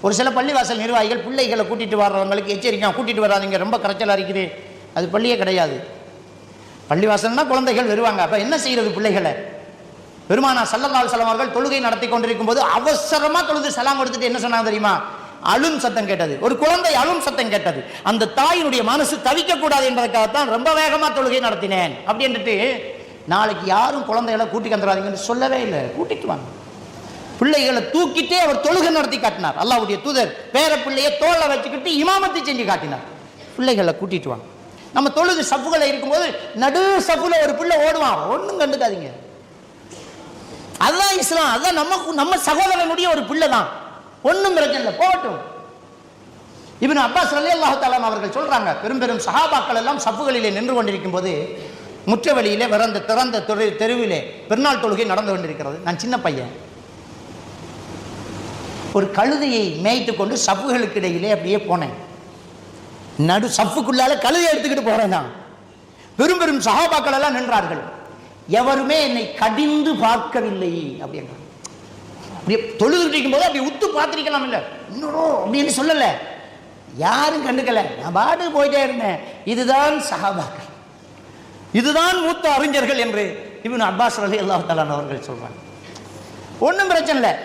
ஒரு சில பள்ளிவாசல் நிர்வாகிகள் பிள்ளைகளை கூட்டிகிட்டு வர்றவங்களுக்கு எச்சரிக்கை, கூட்டிகிட்டு வராதிங்க, ரொம்ப கரைச்சலாக இருக்குது. அது பள்ளியே கிடையாது. பள்ளிவாசல்னா குழந்தைகள் வருவாங்க. அப்போ என்ன செய்கிறது பிள்ளைகளை? பெருமானார் ஸல்லல்லாஹு அலைஹி வஸல்லம் அவர்கள் தொழுகை நடத்தி கொண்டிருக்கும் போது அவசரமாக தொழுது சலாம் கொடுத்துட்டு என்ன சொன்னாங்க தெரியுமா? அழும் சத்தம் கேட்டது. ஒரு குழந்தை அழும் சத்தம் கேட்டது. அந்த தாயினுடைய மனசு தவிக்கக்கூடாது என்பதற்காகத்தான் ரொம்ப வேகமாக தொழுகை நடத்தினேன் அப்படின்ட்டு. நாளைக்கு யாரும் குழந்தைகளை கூட்டிட்டு வந்துடாதீங்கன்னு சொல்லவே இல்லை. கூட்டிட்டு வாங்க. பிள்ளைகளை தூக்கிட்டே அவர் தொழுகை நடத்தி காட்டினார். அல்லாஹ்வுடைய தூதர் பேர பிள்ளையை தோளை வச்சுக்கிட்டு இமாமத்தை செஞ்சு காட்டினார். பிள்ளைகளை கூட்டிட்டு வாங்க. நம்ம தொழுது சஃப்புகளை இருக்கும்போது நடு சஃப்புல ஒரு பிள்ளை ஓடுவான், ஒன்றும் கண்டுக்காதீங்க. அதுதான் இஸ்லாம். அதுதான் நம்ம சகோதரனுடைய ஒரு பிள்ளை தான், ஒன்றும் பிரச்சனை இல்லை, போகட்டும். இப்னு அப்பாஸ் ரலியல்லாஹு தஆலா அவர்கள் சொல்றாங்க, பெரும் பெரும் சஹாபாக்கள் எல்லாம் சஃப்புகளிலே நின்று கொண்டிருக்கும் போது முற்றவெளியிலே திறந்த தெருவிலே பெருநாள் தொழுகை நடந்து கொண்டிருக்கிறது. நான் சின்ன பையன். ஒரு கழுதையை மேய்த்து கொண்டு சஃப்புகளுக்கு இடையிலே அப்படியே போனேன். நடு சஃப்புக்குள்ளால கழுதை எடுத்துக்கிட்டு போறேன். நான் பெரும் பெரும் சஹாபாக்கள் எல்லாம் நின்றார்கள். எவருமே என்னை கடிந்து பார்க்கவில்லை அப்படின்றாங்க. அப்படியே தொழுதுகிட்டு இருக்கும் போது அப்படி உத்து பார்த்திருக்கலாம் இல்லை, இன்னும் அப்படின்னு சொல்லல, யாரும் கண்டுக்கல. நான் பாட்டு போயிட்டே இருந்தேன். இதுதான் சஹாபாக்கள், இதுதான் மூத்த அறிஞர்கள் என்று இப்னு அப்பாஸ் ரலியல்லாஹு தஆலா அவர்கள் சொல்றாங்க. ஒன்றும் பிரச்சனை இல்லை.